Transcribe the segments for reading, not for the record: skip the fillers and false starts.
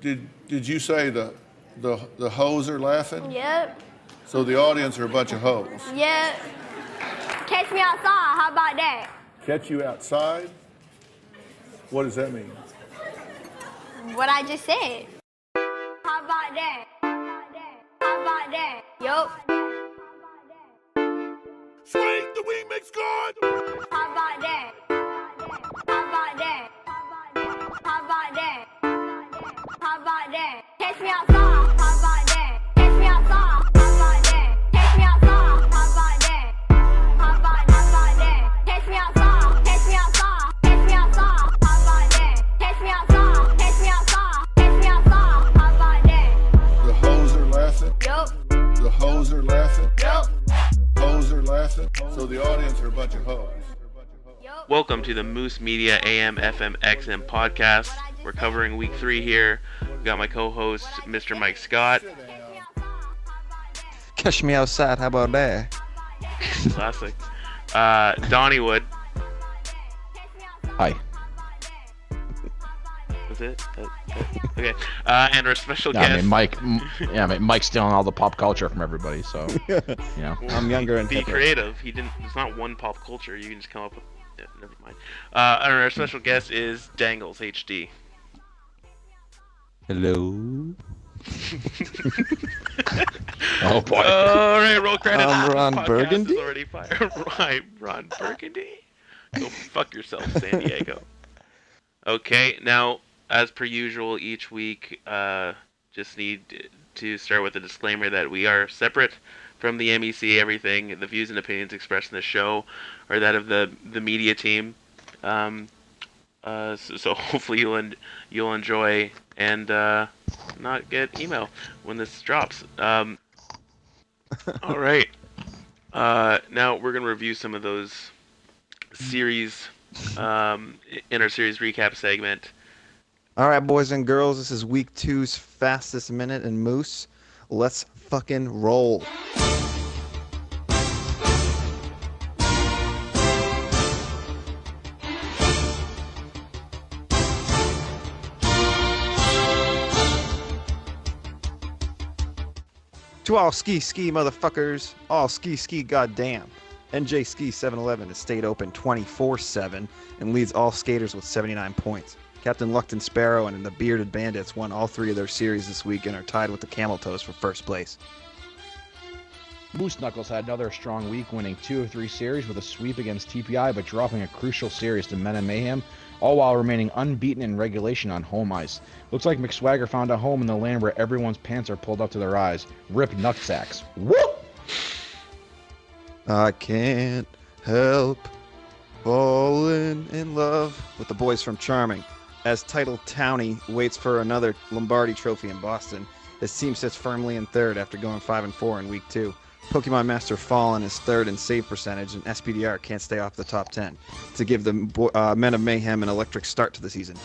Did you say the hoes are laughing? Yep. So the audience are a bunch of hoes. Yep. Catch me outside. How about that? Catch you outside? What does that mean? What I just said. How about that? How about that? Yup. Swing the remix god! How about that? How about that? How about that? How about that? Catch me outside. How about that? Catch me outside. How about that? Catch me outside. How about that? How about that? Catch me outside. Catch me outside. Catch me outside. How about that? Catch me outside. Catch me outside. Catch me outside. How about that? The hoes are laughing? Yup. The hoes are laughing? Yup. Hoes are laughing? So the audience are a bunch of hoes. Welcome to the Moose Media AM FM XM podcast. We're covering week 3 here. We got my co-host, Mr. Mike Scott. Catch me outside, how about that? Classic. Donnywood. Hi. Was it? Okay. And our special guest. Mike's stealing all the pop culture from everybody, so, I'm younger and Be hipper. creative. It's not one pop culture. You can just come up with... Yeah, never mind. And our special guest is Danglez HD. Hello. Oh boy. All right, roll credits. Ron Podcast Burgundy? is already fired. Right, Ron Burgundy? Go fuck yourself, San Diego. Okay, now, as per usual, each week, just need to start with a disclaimer that we are separate from the MEC. Everything, the views and opinions expressed in the show are that of the media team. So hopefully you'll enjoy and not get email when this drops. All right. Now we're gonna review some of those series in our series recap segment. All right, boys and girls, this is week 2's fastest minute in Moose. Let's fucking roll. To all ski motherfuckers, all ski goddamn. NJ Ski 7-Eleven has stayed open 24/7 and leads all skaters with 79 points. Captain Luckton Sparrow and the Bearded Bandits won all 3 of their series this week and are tied with the Camel Toes for first place. Moose Knuckles had another strong week, winning 2 of 3 series with a sweep against TPI, but dropping a crucial series to Men of Mayhem, all while remaining unbeaten in regulation on home ice. Looks like McSwagger found a home in the land where everyone's pants are pulled up to their eyes. Rip nutsacks. Whoop! I can't help falling in love with the boys from Charming. As title Townie waits for another Lombardi trophy in Boston, his team sits firmly in third after going 5-4 in week 2. Pokemon Master Fallen is third in save percentage, and SPDR can't stay off the top 10 to give the Men of Mayhem an electric start to the season.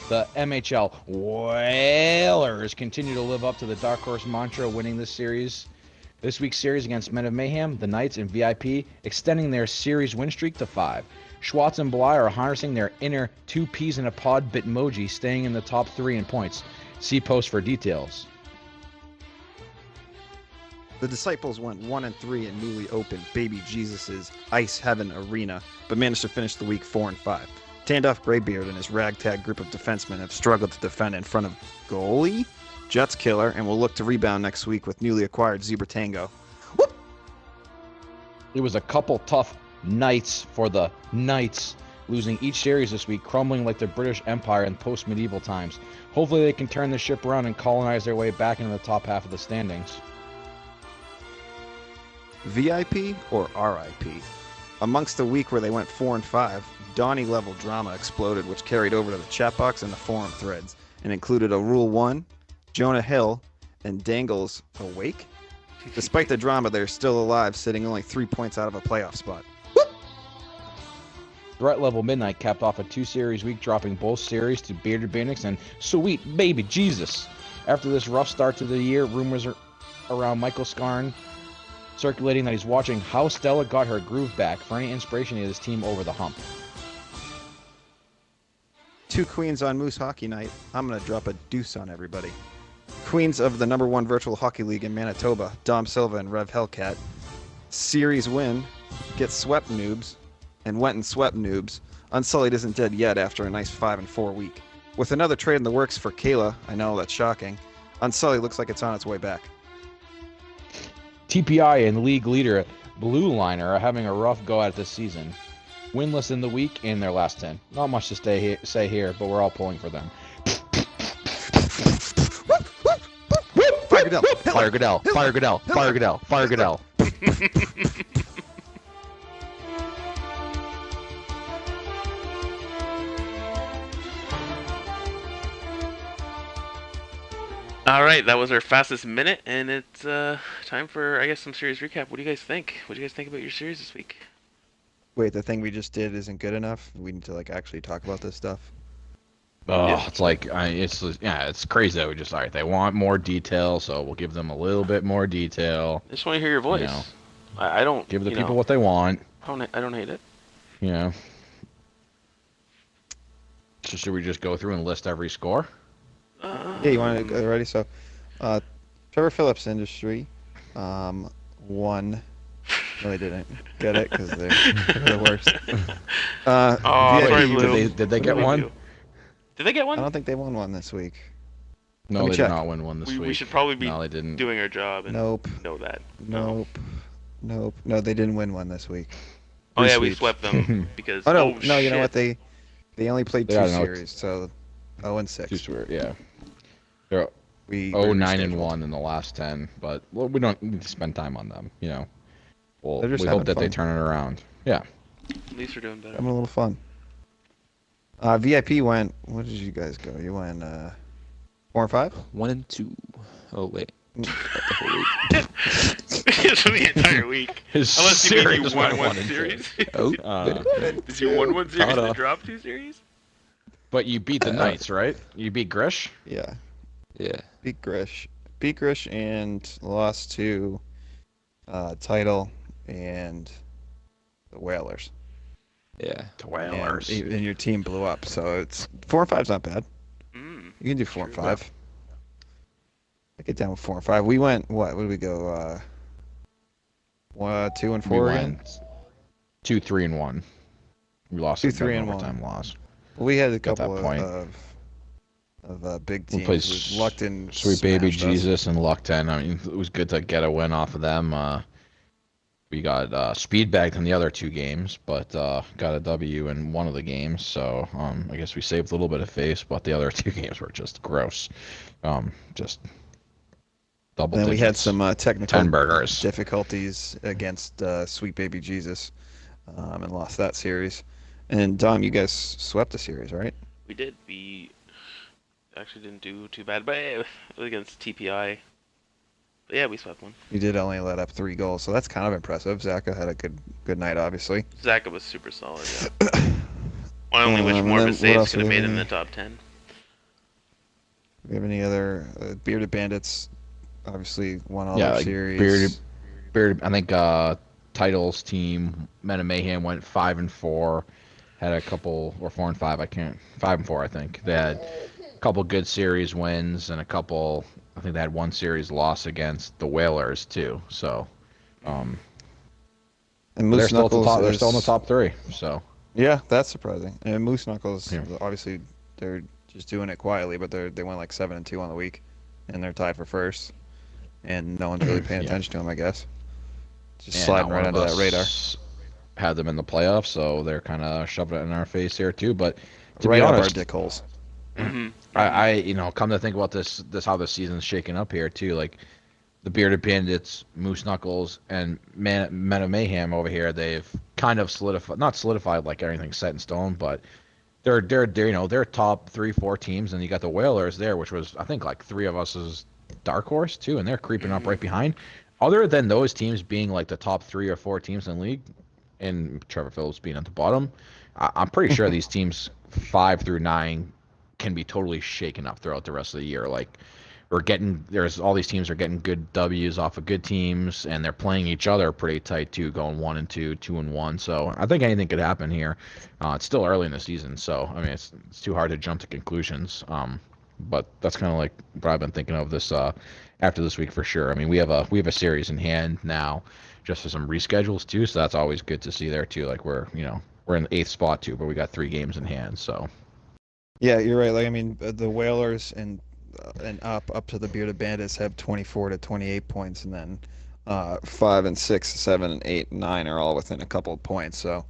The MHL Whalers continue to live up to the Dark Horse mantra, winning this series. This week's series against Men of Mayhem, the Knights, and VIP, extending their series win streak to 5. Schwartz and Bly are harnessing their inner 2 peas in a pod bitmoji, staying in the top 3 in points. See post for details. The Disciples went 1-3 in newly opened Baby Jesus' Ice Heaven Arena, but managed to finish the week 4-5. Tandoff Graybeard and his ragtag group of defensemen have struggled to defend in front of goalie Jets Killer, and will look to rebound next week with newly acquired Zebra Tango. Whoop! It was a couple tough nights for the Knights, losing each series this week, crumbling like the British Empire in post-medieval times. Hopefully they can turn the ship around and colonize their way back into the top half of the standings. VIP or RIP? Amongst the week where they went 4-5, Donny-level drama exploded, which carried over to the chat box and the forum threads, and included a Rule 1, Jonah Hill, and Danglez awake? Despite the drama, they're still alive, sitting only 3 points out of a playoff spot. Threat Level Midnight capped off a 2-series week, dropping both series to Bearded Bandits and Sweet Baby Jesus. After this rough start to the year, rumors are around Michael Scarn circulating that he's watching how Stella got her groove back for any inspiration to get his team over the hump. two queens on Moose Hockey Night. I'm going to drop a deuce on everybody. Queens of the #1 virtual hockey league in Manitoba, Dom Silva and Rev Hellcat. Series win, get swept noobs, and went and swept noobs. Unsullied isn't dead yet after a nice 5-4 week. With another trade in the works for Kayla, I know that's shocking, Unsullied looks like it's on its way back. TPI and league leader Blue Liner are having a rough go at it this season. Winless in the week in their last 10. Not much to say here, but we're all pulling for them. Fire Goodell! Fire Goodell! Fire Goodell! Fire Goodell! Fire Goodell! All right, that was our fastest minute, and it's time for, I guess, some series recap. What do you guys think? What do you guys think about your series this week? Wait, the thing we just did isn't good enough? We need to, like, actually talk about this stuff? Oh, Yeah. it's like it's crazy that we just they want more detail, so we'll give them a little bit more detail. I just want to hear your voice. You know, I don't give the you people know, what they want. I don't hate it. You know. So should we just go through and list every score? Yeah, you want to go ready? So, Trevor Phillips Industry won. No, they didn't get it because they're the worst. Oh, VIP, sorry, Blue. Did they get one? Did they get I one? don't think they won one this week. No, Let me they check. did not win one this week. We should probably be No, they didn't. doing our job and Nope. know that. Nope. No, they didn't win one this week. Oh yeah, we Sweeps. swept them because. Oh no, shit. you know what? They only played Yeah, two no, series, so 0-6. Too swear, yeah. They're We 9-1 in the last 10, but we don't need to spend time on them. You know, They're just we having hope that they fun. turn it around. Yeah. At least we're doing better. Having a little fun. VIP went. What did you guys go? You went 4 and 5. 1 and 2. Oh wait. It's for the entire week. His Unless you mean series you won went one 1 and 2. series. Oh. Did you win one series Caught and up. drop 2 series? But you beat the Knights, right? You beat Grish? Yeah, Yeah. beat Grish, and lost to Title and the Whalers. Yeah. The And your team blew up, so it's 4 and 5's not bad. Mm. You can do 4 and True. 5. I get down with 4 and 5. We went what? What did we go? 2 and 4 We again. went 2, 3, and 1. We lost 2, a 3, and 1. overtime loss. We had a Got that couple point. of big We teams. played with Luckton, Sweet Baby smashed us. Jesus and Luckton. I mean, it was good to get a win off of them. We got speed bagged in the other 2 games, but got a W in one of the games. So I guess we saved a little bit of face, but the other 2 games were just gross. Just double. Then we had digits. some technical 10 burgers. difficulties against Sweet Baby Jesus, and lost that series. And Dom, you guys swept the series, right? We did. We actually didn't do too bad, but it was against TPI. But yeah, we swept one. You did only let up 3 goals, so that's kind of impressive. Zaka had a good night, obviously. Zaka was super solid. Yeah. I only wish and more of then his what saves else could have do we made it in the have? top 10. Do we have any other Bearded Bandits? Obviously, won all their like series. Bearded, I think Title's team, Men of Mayhem, went 5 and 4. Had a couple, or 4 and 5. 5 and 4, I think. They had a couple good series wins and a couple. I think they had 1 series loss against the Whalers too. So, And they're Moose still at the Knuckles top. They're is- still in the top 3. So, Yeah, that's surprising. And Moose Knuckles, Yeah. obviously, they're just doing it quietly, but they went like 7-2 on the week, and they're tied for first. And no one's really paying Yeah. attention to them, I guess. Just and sliding not right one under of that radar. us Had them in the playoffs, so they're kind of shoving it in our face here too. But to Right be up our honest, dick holes. Mm-hmm. I come to think about this how the season's shaking up here too. Like the Bearded Bandits, Moose Knuckles, and Men of Mayhem over here, they've kind of not solidified like everything's set in stone, but they're they're top 3-4 teams, and you got the Whalers there, which was I think like 3 of us' dark horse too, and they're creeping up right behind. Other than those teams being like the top 3 or 4 teams in the league, and Trevor Phillips being at the bottom, I'm pretty sure these teams 5 through 9 can be totally shaken up throughout the rest of the year. Like there's all these teams are getting good W's off of good teams, and they're playing each other pretty tight too, going 1-2, 2-1. So I think anything could happen here. It's still early in the season, so I mean it's too hard to jump to conclusions. But that's kind of like what I've been thinking of this after this week for sure. I mean we have a series in hand now, just for some reschedules too, so that's always good to see there too. Like we're in the 8th spot too, but we got 3 games in hand, so. Yeah, you're right. Like I mean, the Whalers and up to the Bearded Bandits have 24 to 28 points, and then 5 and 6, 7 and 8 and 9 are all within a couple of points. So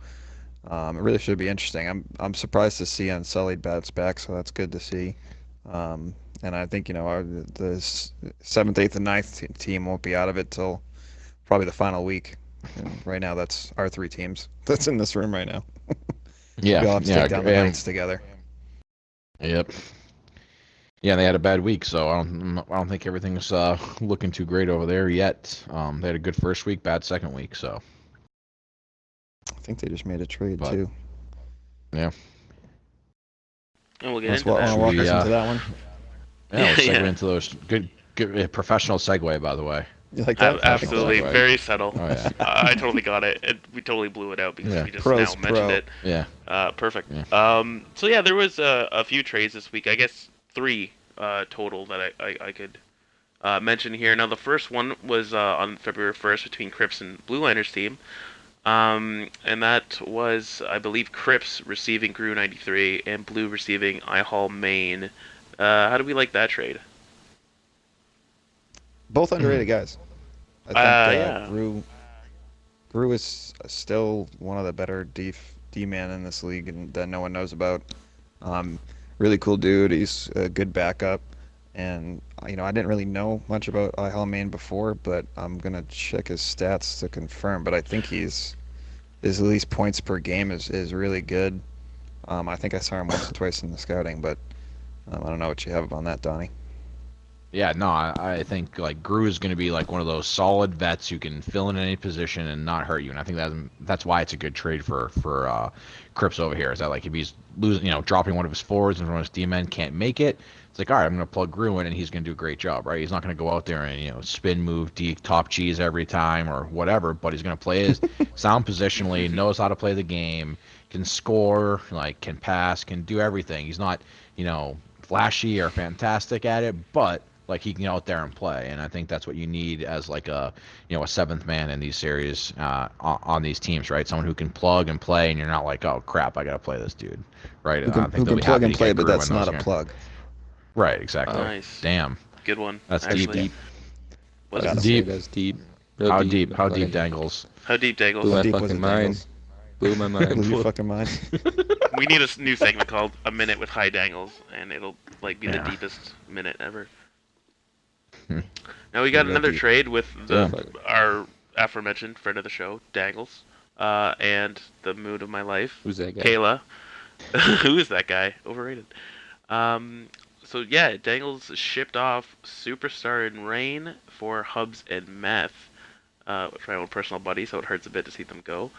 it really should be interesting. I'm surprised to see Unsullied bats back, so that's good to see. And I think the 7th, 8th, and 9th team won't be out of it till probably the final week. And right now, that's our 3 teams that's in this room right now. Yeah, we all have to take down the Knights together. Yep. Yeah, they had a bad week, so I don't think everything's looking too great over there yet. They had a good first week, bad second week, so. I think they just made a trade too. Yeah. And we'll get Let's into that. walk us into that one. Yeah, we'll segue Yeah. into those. Good professional segue, by the way. You like that? Absolutely, Right. very subtle. Oh, yeah. I totally got it. We totally blew it out because Yeah. we just Pro's now mentioned pro. it. Yeah. Perfect. Yeah. So yeah, there was a few trades this week. I guess 3 total that I could mention here. Now the first one was on February 1st between Crips and Blue Liners team. And that was, I believe, Crips receiving Gru 93 and Blue receiving iHall Maine. How do we like that trade? Both underrated guys. I think yeah. Gru is still one of the better D-man in this league and that no one knows about. Really cool dude. He's a good backup. And, I didn't really know much about iHall Maine before, but I'm going to check his stats to confirm. But I think his at least points per game is really good. I think I saw him once or twice in the scouting, but I don't know what you have on that, Donnie. Yeah, no, I think like Gru is going to be like one of those solid vets who can fill in any position and not hurt you, and I think that's why it's a good trade for Crips over here. Is that like if he's losing, dropping one of his forwards and one of his D-men can't make it, it's like all right, I'm going to plug Gru in and he's going to do a great job, right? He's not going to go out there and spin move top cheese every time or whatever, but he's going to play his sound positionally, knows how to play the game, can score, like can pass, can do everything. He's not flashy or fantastic at it, but like he can get out there and play, and I think that's what you need as like a 7th man in these series on these teams, right? Someone who can plug and play, and you're not like, oh crap, I gotta play this dude, right? Who can plug and play, but that's not a plug. Right, exactly. Nice. Damn. Good one. That's actually. deep. Was Deep. That's deep. How deep? How deep, Dangles? How deep, Danglez? Blew my deep was fucking it, mind. Dangles? Blew my mind. Lose your fucking mind. We need a new segment called A Minute with High Dangles, and it'll like be the Yeah. deepest minute ever. Now we got another deep. trade with Yeah. our aforementioned friend of the show, Dangles, and the mood of my life, Who's that guy? Kayla. Who is that guy? Overrated. So yeah, Dangles shipped off Superstar and Rain for Hubs and Meth, which are my own personal buddy, so it hurts a bit to see them go.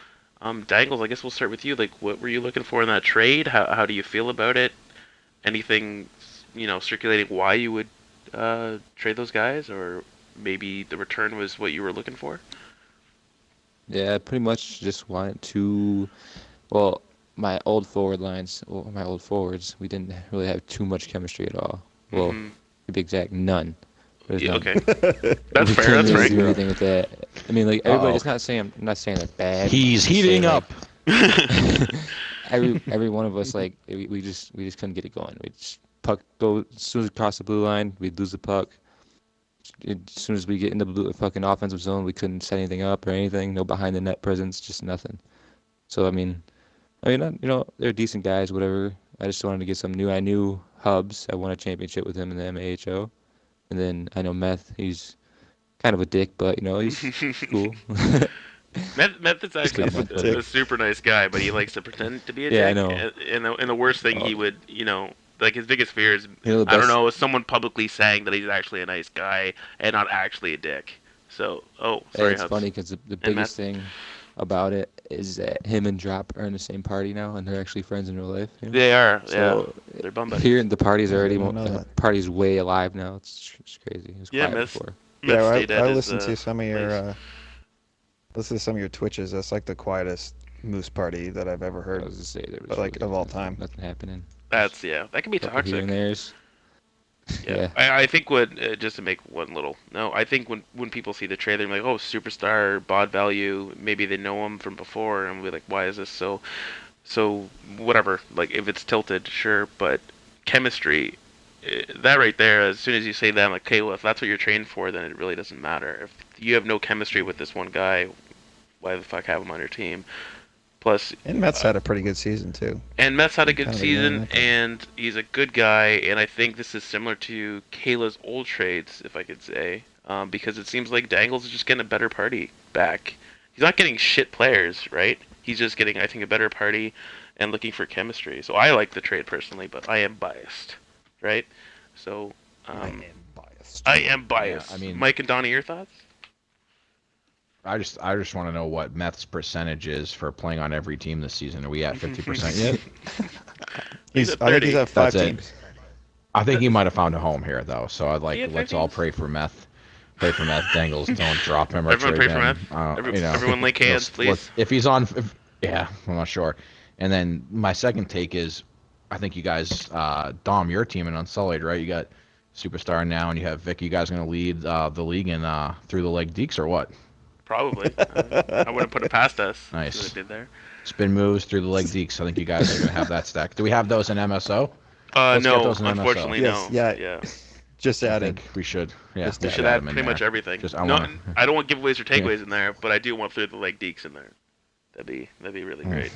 Dangles, I guess we'll start with you. Like, what were you looking for in that trade? How do you feel about it? Anything, circulating why you would trade those guys, or maybe the return was what you were looking for? Yeah, pretty much just wanted to. Well, my old forwards, we didn't really have too much chemistry at all. Well, to be exact, none. There's none. Okay, that's We fair. couldn't That's really right. do anything with that. I mean, like everybody. Uh-oh. It's not saying. I'm not saying that's bad. He's I'm just heating saying, up. Every one of us, like we just couldn't get it going. We just puck go as soon as we cross the blue line, we'd lose the puck. As soon as we get in the blue fucking offensive zone, we couldn't set anything up or anything. No behind the net presence, just nothing. So I mean, they're decent guys, whatever. I just wanted to get some new. I knew Hubs. I won a championship with him in the MAHO, and then I know Meth. He's kind of a dick, but he's cool. Meth is actually kind of a super nice guy, but he likes to pretend to be a Yeah, I dick. know. And the worst thing he would, like his biggest fear is, The I don't best- know, is someone publicly saying that he's actually a nice guy and not actually a dick. So, sorry, It's Hubs. funny because the Meth? biggest thing about it is that him and Drop are in the same party now, and they're actually friends in real life. You know? They are. So yeah. They're bum buddies. here, the party's already didn't know that. party's way alive now. It's crazy. It was Yeah, quiet Miss. before. Myth I stayed at his, listened to some of your place. Twitches. That's like the quietest Moose party that I've ever I heard, was to say there was but like really of all time. nothing happening. That can be Couple here and toxic. there's. Yeah. I think just to make one little no, I think when people see the trailer, they're like, oh, superstar, bod value, maybe they know him from before, and we're like, why is this so whatever? Like, if it's tilted, sure, but chemistry, that right there, as soon as you say that, I'm like, okay, well, if that's what you're trained for, then it really doesn't matter. If you have no chemistry with this one guy, why the fuck have him on your team? Plus, And Mets had a pretty good season too. and Mets had a good Kind of season, ignoring that. and he's a good guy, and I think this is similar to Kayla's old trades, if I could say, because it seems like Danglez is just getting a better party back. He's not getting shit players, right? He's just getting, I think, a better party and looking for chemistry. So I like the trade personally, but I am biased, right? So I am biased. I am biased. Yeah, I mean- Mike and Donnie, your thoughts? I just want to know what Meth's percentage is for playing on every team this season. Are we at 50% yet? He's at I think 30. he's at 5 That's it. teams. I think he might have found a home here though. So I'd like He had let's 5 all teams? pray for Meth. Pray for Meth. Dangles, don't drop him or Everyone trade pray for him. Meth. Everyone link hands, please. If he's on, yeah, I'm not sure. And then my second take is, I think you guys, Dom, your team in Unsullied, right? You got Superstar now, and you have Vic. You guys going to lead the league in through the leg deeks or what? Probably. I wouldn't put it past us. Nice. See what they did there. Spin moves through the leg deeks. I think you guys are going to have that stack. Do we have those in MSO? Let's get No, those in MSO. unfortunately, Yes, no. yeah. Just I added. think we should. Yeah, Just We we should add add them in pretty much there. everything. Just, I don't want giveaways or takeaways in there, but I do want through the leg deeks in there. That'd be really great.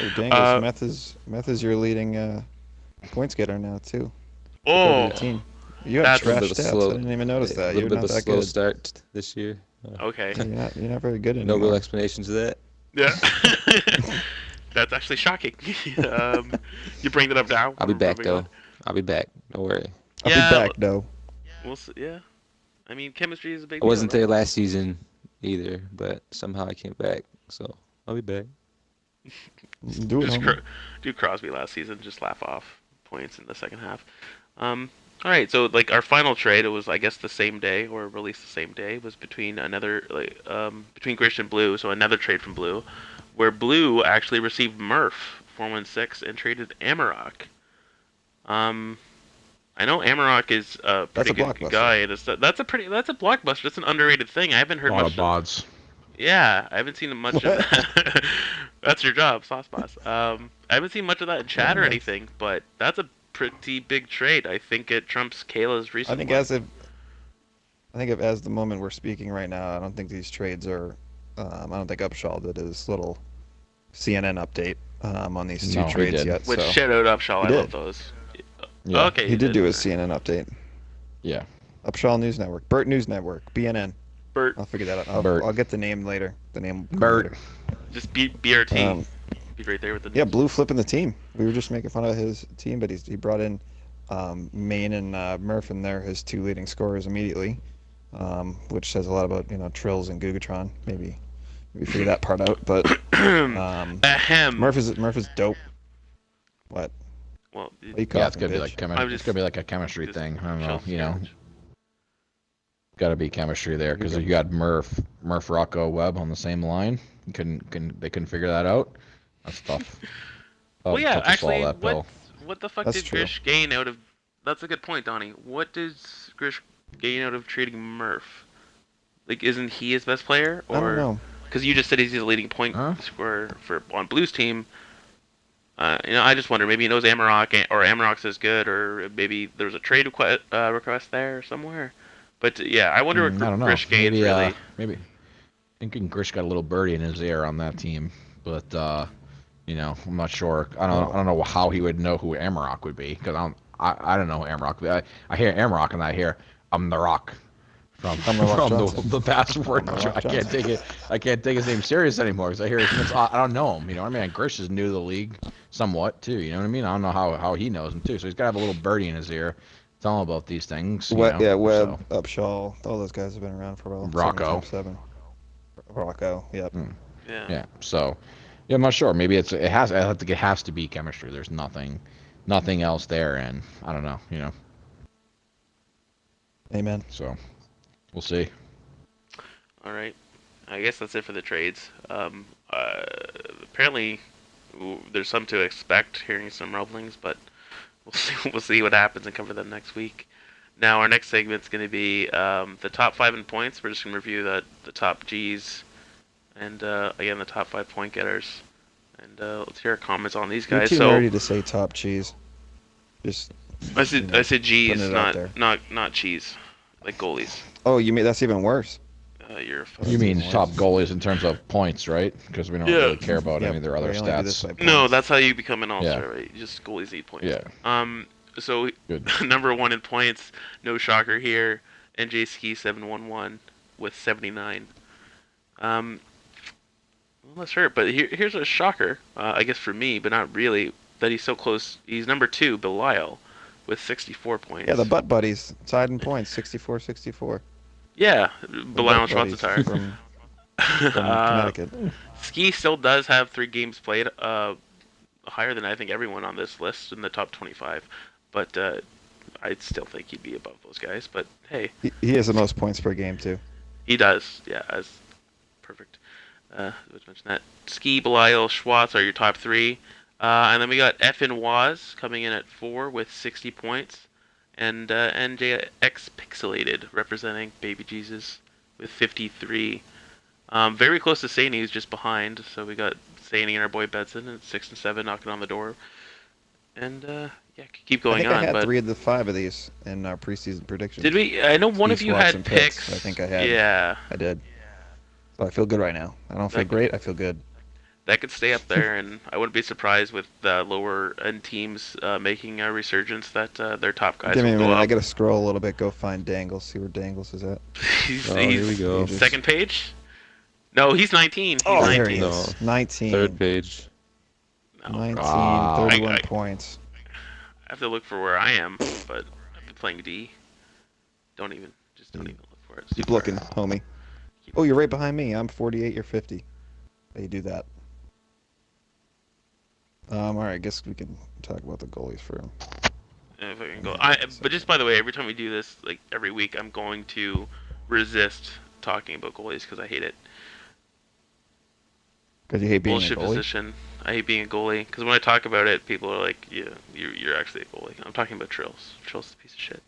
Oh, Dangles, Meth is your leading points getter now too. Oh, For the team. You have That's- trash little bit of stats. slow- I didn't even notice A that. little You're bit not of a that slow good. start this year. okay. You're not very good No anymore. real explanation to that. Yeah. That's actually shocking. You bring that up now? I'll be We're back moving though. on. I'll be back. Don't worry. I'll Yeah, be back though. We'll see. Yeah. I mean, chemistry is a big I wasn't deal, there right? last season either, but somehow I came back. So I'll be back. Do it. Just homie. do Crosby last season, just laugh off points in the second half. All right, so like our final trade, it was I guess the same day or released the same day, was between between Grish and Blue, so another trade from Blue, where Blue actually received Murph 416 and traded Amarok. I know Amarok is a pretty a good blockbuster. guy. That's a blockbuster. That's an underrated thing. I haven't heard A lot much. of bods. Yeah, I haven't seen much of that. That's your job, Sauce Boss. I haven't seen much of that in chat or anything, but that's a pretty big trade. I think it trumps Kayla's recent I think one. as the moment we're speaking right now, I don't think these trades are. I don't think Upshaw did his little CNN update on these two No, he trades didn't. yet. Which so. shout out Upshaw, I He love did. those. Yeah. Okay, He did do his CNN update. Yeah. Upshaw News Network, Burt News Network, BNN. Bert, I'll figure that out. Burt. I'll get the name later. The name. Burt. later. just BRT. Um, Be right there with the Yeah, news. Blue flipping the team. We were just making fun of his team, but he brought in Maine and Murph, and they're his two leading scorers immediately, which says a lot about Trills and Gugatron. Maybe figure that part out. But Ahem. Murph is dope. What? Well, What are you Yeah, it's coughing, gonna be bitch? like I'm it's just- gonna be like a chemistry just thing. I don't know. chill, You know, chill. got to be chemistry there because you got Murph, Rocco, Webb on the same line. They couldn't figure that out. That's tough. Well, yeah, tough to swallow actually, that pill. what the fuck That's did true. Grish gain out of? That's a good point, Donnie. What does Grish gain out of trading Murph? Like, isn't he his best player? Or, I don't know. Because you just said he's the leading point Huh? scorer on Blues team. I just wonder, maybe he knows Amarok, or Amarok's as good, or maybe there's a trade request there somewhere. But yeah, I wonder what I don't know. Grish gained Maybe, really. maybe. Thinking Grish got a little birdie in his ear on that team, but I'm not sure. I don't know how he would know who Amarok would be because I don't know Amarok. I hear Amarok and I hear I'm the Rock from Rock Johnson. the password. I'm the Rock I can't take it. I can't take his name serious anymore because I hear I don't know him. You know what I mean? Grish is new to the league somewhat too. You know what I mean? I don't know how he knows him too. So he's got to have a little birdie in his ear. Tell him about these things. Webb, Upshaw, all those guys have been around for a while. Rocco. Seven. Rocco. Yep. Yeah. So, yeah, I'm not sure. Maybe it has to be chemistry. There's nothing else there, and I don't know. Amen. So, we'll see. All right. I guess that's it for the trades. Apparently, there's some to expect. Hearing some rumblings, but we'll see. We'll see what happens and cover them next week. Now, our next segment's going to be the top 5 in points. We're just going to review the top Gs and again the top 5 point getters. And let's hear our comments on these guys. You're too nerdy to say top cheese. Just. I said G's, putting it out there. not cheese, like goalies. Oh, you mean that's even worse? You're. You mean top goalies in terms of points, right? Because we don't really care about any of their other we only do this stats. by No, points. that's how you become an all-star, Yeah. right? Just goalies need points. Yeah. So Good. number 1 in points, no shocker here. NJ Ski 711 with 79. Well, that's hurt, but here's a shocker, I guess for me, but not really, that he's so close. He's number 2, Belial, with 64 points. Yeah, the butt buddies tied in points, 64-64. Yeah, The Belial and butt buddies Schwarzenegger. from Connecticut. Ski still does have 3 games played, higher than I think everyone on this list in the top 25. But I still think he'd be above those guys. But hey, He has the most points per game too. he does. Yeah, as perfect. Let's mention that. Ski, Belial, Schwartz are your top 3. And then we got Effin Waz coming in at 4 with 60 points. And NJX Pixelated representing Baby Jesus with 53. Very close to Saney, who's just behind. So we got Saney and our boy Bedson at 6 and 7 knocking on the door. And yeah, keep I going think on. I had but 3 of the 5 of these in our preseason predictions. did we? I know one Ski, of you Schwartz, had and picks. I think I had. Yeah, I did. So I feel good right now. I don't feel Okay. great. I feel good. that could stay up there, and I wouldn't be surprised with lower end teams making a resurgence that their top guys Give me a will minute. go I up. gotta scroll a little bit. Go find Danglez. See where Danglez is at. he's, Oh, here we he's go. second page. No, he's 19. He's Oh, there 19. he is. 19. Third page. No, 19. Wow. 31 I- points. I have to look for where I am, but I've been playing D. Don't even look for it. See Keep where- looking, homie. Oh, you're right behind me. I'm 48. You're 50. How you do that? All right. I guess we can talk about the goalies for him. If I can go. But just by the way, every time we do this, like every week, I'm going to resist talking about goalies because I hate it. Because you hate being Bullshit a goalie. position. I hate being a goalie because when I talk about it, people are like, "Yeah, you're actually a goalie." I'm talking about Trills. Trills is a piece of shit.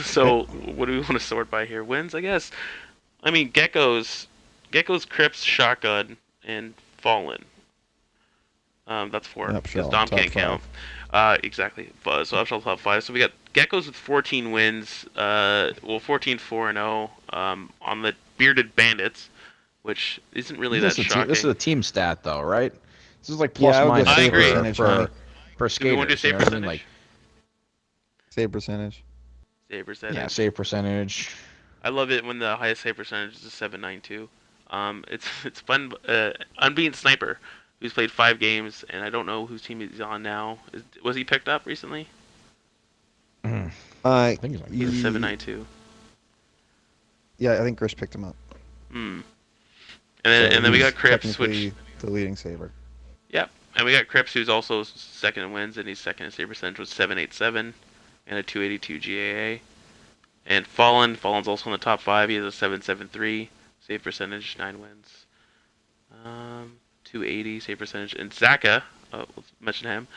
So what do we want to sort by here? Wins, I guess. I mean, Geckos, Crips, Shotgun, and Fallen. That's 4 because Upshall, Dom top can't count. Exactly. So Upshall top 5. So we got Geckos with 14 wins. 14-4-0 on the Bearded Bandits, which isn't really that shocking. This is a team stat, though, right? This is like Yeah, plus I would minus go save for, percentage, for, homie. for Do we want to skaters. do You save know what I mean? percentage? Like, Save percentage. Save percentage. yeah, save percentage. I love it when the highest save percentage is a 792. It's fun. Unbeaten Sniper, who's played 5 games, and I don't know whose team he's on now. Was he picked up recently? I think he's like He's a 792. Yeah, I think Grish picked him up. Hmm. And then we got Crips, technically which the leading saver. yep, and we got Crips, who's also second in wins, and he's second in save percentage with 787 and a 282 GAA. And Fallen's also in the top 5. He has a 773 save percentage, 9 wins. 280 save percentage. And Zaka, let's mention him,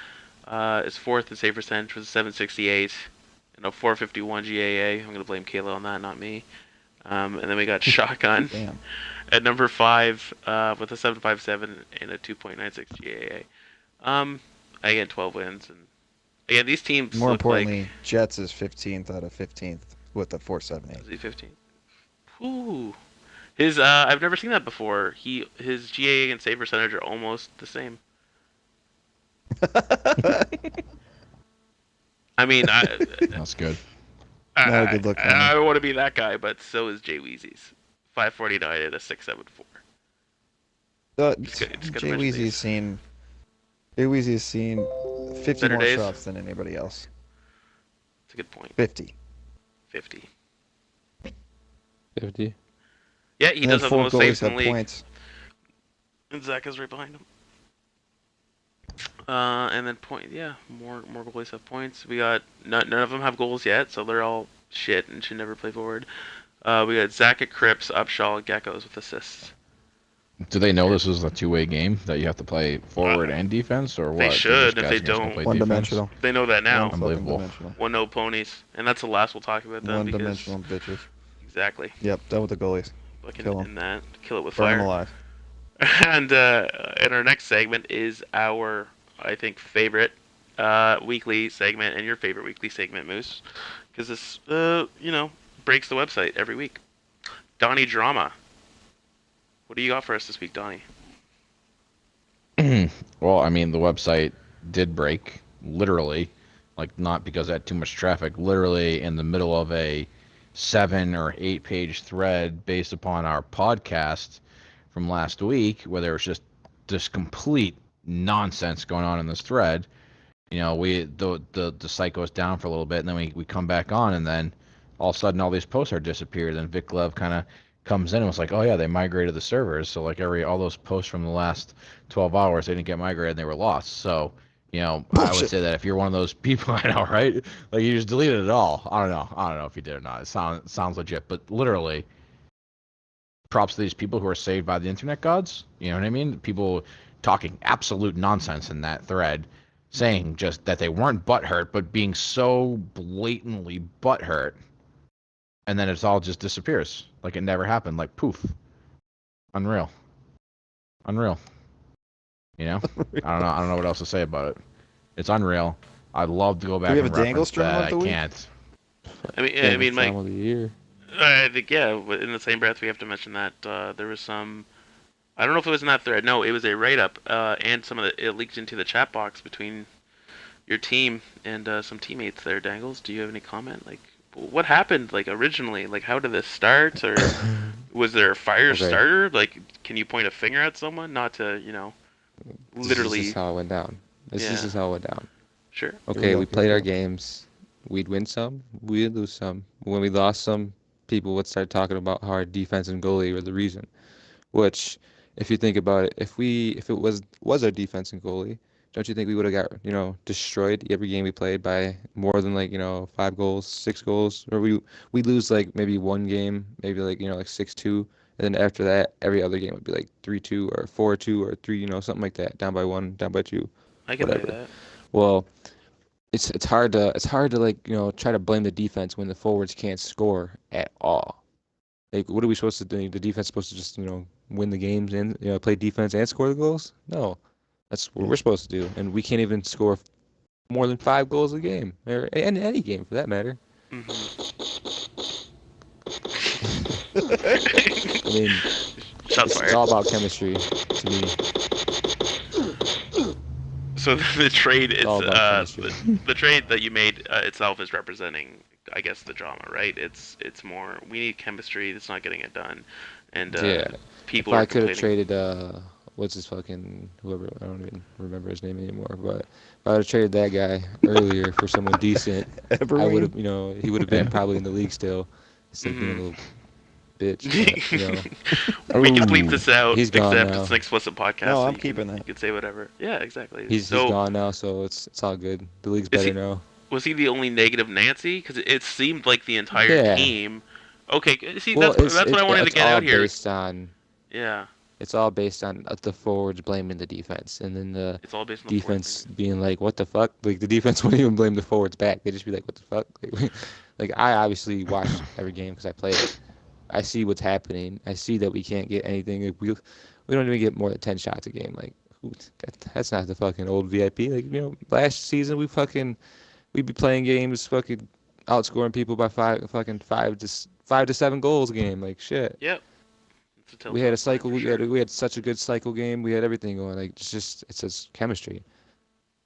is 4th in save percentage with a 768 and a 451 GAA. I'm going to blame Kayla on that, not me. And then we got Shotgun Damn. at number 5 with a 757 and a 2.96 GAA. Again, 12 wins. And again, these teams More look importantly, Jets is 15th out of 15th with a 478. like... Is he 15? Ooh. His, I've never seen that before. His GAA and save percentage are almost the same. I mean, That's good. Not a good look, I want to be that guy, but so is Jay Weezy's. 549 and a 674. Just gotta Jay mention Weezy's these. seen. Jay Weezy's seen 50 Better more days? shots than anybody else. That's a good point. 50. 50. 50. Yeah, he And does then have the 4 most saves goalies in have the league. points. And Zach is right behind him. And then more goalies have points. We got none of them have goals yet, so they're all shit and should never play forward. We got Zach at Cripps, Upshaw, and Geckos with assists. Do they know this is a two-way game that you have to play forward and defense, or what? They should. Just If guys they just gonna don't, play One-dimensional. defense? They know that now. Unbelievable. One-dimensional. 1-0 ponies, and that's the last we'll talk about them. One-dimensional bitches. Exactly. Yep, done with the goalies. Fucking Kill 'em. in that. Kill it with Burn fire. 'em alive. And our next segment is our, I think, favorite weekly segment, and your favorite weekly segment, Moose, because this, breaks the website every week. Donnie Drama. What do you got for us this week, Donnie? Well, I mean, the website did break, literally, like not because it had too much traffic, literally in the middle of a 7 or 8 page thread based upon our podcast from last week, where there was just this complete nonsense going on in this thread. You know, the site goes down for a little bit, and then we come back on, and then all of a sudden all these posts are disappeared, and Vic Love kind of comes in and was like, oh yeah, they migrated the servers, so like all those posts from the last 12 hours, they didn't get migrated and they were lost. So, you know, I would say that if you're one of those people, I know, right? Like you just deleted it all. I don't know if you did or not. It sounds legit, but literally, props to these people who are saved by the internet gods. You know what I mean? People talking absolute nonsense in that thread, saying just that they weren't butthurt, but being so blatantly butthurt, and then it's all just disappears like it never happened. Like poof, unreal. You know, I don't know what else to say about it. It's unreal. I'd love to go back. Do we have and a Danglez reference stream that. of the I week? can't. Mike. Time of the year. I think, yeah, in the same breath, we have to mention that there was some. I don't know if it was in that thread. No, it was a write-up, and it leaked into the chat box between your team and some teammates there. Dangles, do you have any comment? Like, what happened? Like originally, like how did this start, or was there a fire starter? Like, can you point a finger at someone? Not to, literally. This is how it went down. This is how it went down. Sure. Okay, we played our games. We'd win some, we'd lose some. When we lost some, people would start talking about how our defense and goalie were the reason. Which, if you think about it, if it was our defense and goalie, don't you think we would have got destroyed every game we played by more than 5 goals, 6 goals, or we lose like maybe one game, maybe like 6-2, and then after that every other game would be like 3-2 or 4-2 or 3, something like that, down by 1, down by 2. I can whatever. do that. Well, it's hard to try to blame the defense when the forwards can't score at all. Like, what are we supposed to do? The defense supposed to just win the games and play defense and score the goals? No, that's what we're supposed to do, and we can't even score more than 5 goals a game, or in any game for that matter. I mean, Shots it's fired. all about chemistry to me. So the trade is all about chemistry. the trade that you made itself is representing, I guess, the drama, right? It's more we need chemistry. That's not getting it done, and people If are I could have complaining. traded what's his fucking whoever, I don't even remember his name anymore, but if I would have traded that guy earlier for someone decent, I would have, he would have been probably in the league still instead of being a little bitch. But, We can bleep this out, He's gone except now. it's an explicit podcast. No, so I'm you keeping can, that. You can say whatever. Yeah, exactly. He's gone now, so it's all good. The league's Is better he- now. Was he the only negative Nancy? Because it seemed like the entire team. Okay, see, Well, that's what I wanted to it's get all out here. based on Yeah, It's all based on the forwards blaming the defense, and then the it's all based on the defense being like, "What the fuck?" Like the defense wouldn't even blame the forwards back. They just be like, "What the fuck?" Like I obviously watch every game because I play it. I see what's happening. I see that we can't get anything. Like, we don't even get more than 10 shots a game. Like that's not the fucking old VIP. Like last season we'd be playing games fucking outscoring people by five to 7 goals a game. Like shit. Yep. We had a cycle. We had such a good cycle game. We had everything going. Like it's just chemistry.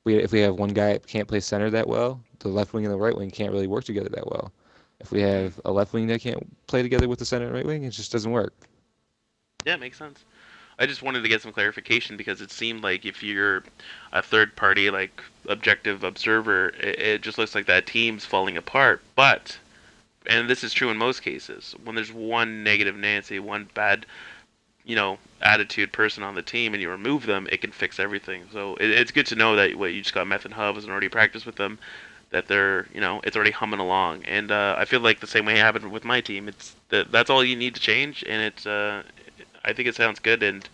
If we have one guy that can't play center that well, the left wing and the right wing can't really work together that well. If we have a left wing that can't play together with the center and right wing, it just doesn't work. Yeah, it makes sense. I just wanted to get some clarification because it seemed like if you're a third party, like objective observer, it just looks like that team's falling apart. But and this is true in most cases, when there's one negative Nancy, one bad, attitude person on the team, and you remove them, it can fix everything. So it's good to know that you just got Meth and Hubs and already practiced with them, that they're, it's already humming along. And I feel like the same way happened with my team. That's all you need to change, and I think it sounds good. And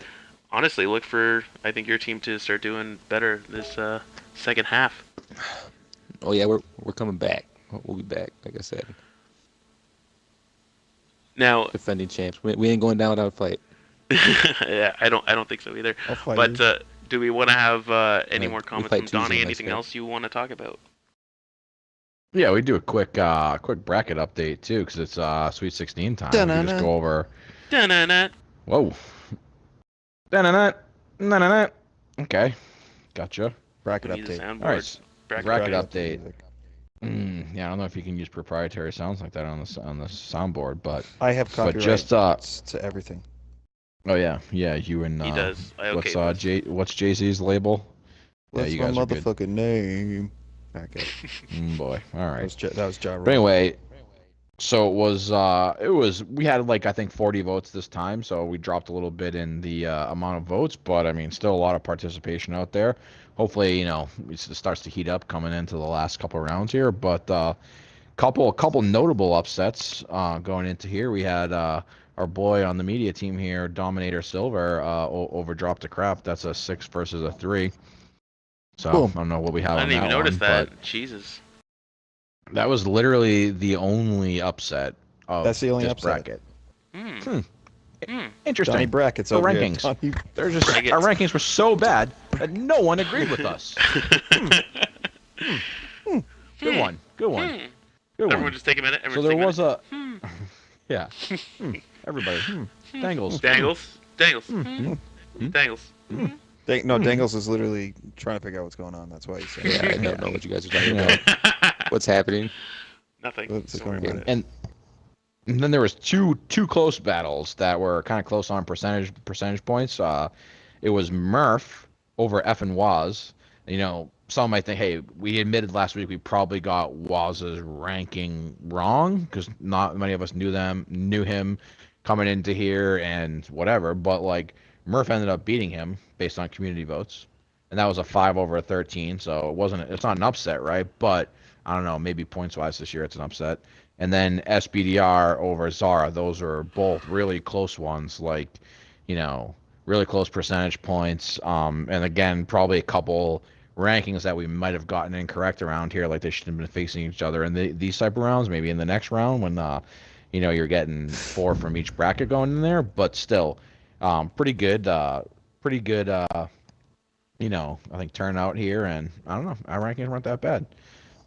honestly, look for, I think, your team to start doing better this second half. Oh yeah, we're coming back. We'll be back, like I said. Now, Defending champs. We ain't going down without a fight. yeah, I don't think so either. But do we want to have any more comments from Donnie? Anything else you want to talk about? Yeah, we do a quick bracket update too, because it's Sweet 16 time. We can just go over. Whoa. Okay, gotcha. Bracket update. All right, bracket update. Yeah, I don't know if you can use proprietary sounds like that on the soundboard, but I have copyright just to everything. Oh yeah, you and he does. What's Jay-Z's label? What's yeah, you my guys motherfucking name? Okay. Boy, all right. That was Ja Rule. But anyway, so it was we had like I think 40 votes this time, so we dropped a little bit in the amount of votes, but I mean still a lot of participation out there. Hopefully, it starts to heat up coming into the last couple of rounds here, but couple notable upsets going into here. We had our boy on the media team here, Dominator Silva, overdropped the crap. That's a 6 versus a 3. So Boom. I don't know what we have. I didn't even notice that. But Jesus. that was literally the only upset of That's the only this upset. bracket. Hmm. Interesting. Johnny Brackets The over rankings. here. They're just our rankings were so bad that no one agreed with us. Good one. Everyone just take a minute. So there was a yeah. Everybody. Dangles. Dangles. Dangles is literally trying to figure out what's going on. That's why he's saying. Yeah, I don't know what you guys are talking about. What's happening? Nothing. What's Don't worry going about on? it. And then there was two close battles that were kind of close on percentage points. It was Murph over F and Waz. Some might think, hey, we admitted last week we probably got Waz's ranking wrong because not many of us knew him coming into here and whatever. But like Murph ended up beating him based on community votes, and that was a 5 over a 13. So it's not an upset, right? But I don't know, maybe points wise this year it's an upset. And then SBDR over Zara, those are both really close ones, like, really close percentage points. And again, probably a couple rankings that we might have gotten incorrect around here, like they should have been facing each other in these type of rounds, maybe in the next round when, you're getting 4 from each bracket going in there. But still, pretty good, I think turnout here. And I don't know, our rankings weren't that bad.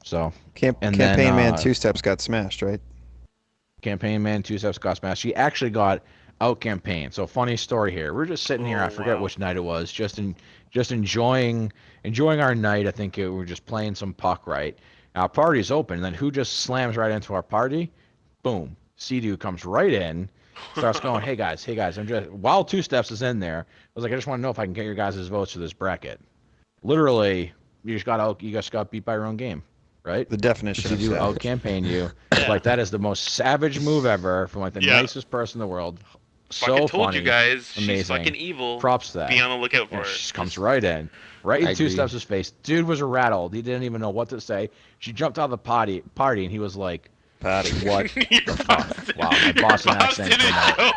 So Campaign Man 2 Steps got smashed, right? Campaign Man 2 Steps got smashed. She actually got out campaigned. So funny story here. We're just sitting here. I forget which night it was. Just enjoying our night. I think we were just playing some puck. Right. Our party's open. And then who just slams right into our party? Boom. Sea-Doo comes right in. Starts going, hey guys. While 2 Steps is in there, I was like, I just want to know if I can get your guys' votes for this bracket. Literally, you just got beat by your own game. Right? The definition of do out campaign you. Like that is the most savage move ever from like the nicest person in the world. So fucking told funny. you guys, amazing. She's fucking evevil. Props to that. Be on the lookout for her. She comes right in. Right in 2 Steps' face. Dude was rattled. He didn't even know what to say. She jumped out of the party and he was like, Patty. What the fuck? Wow, my Boston accent came out.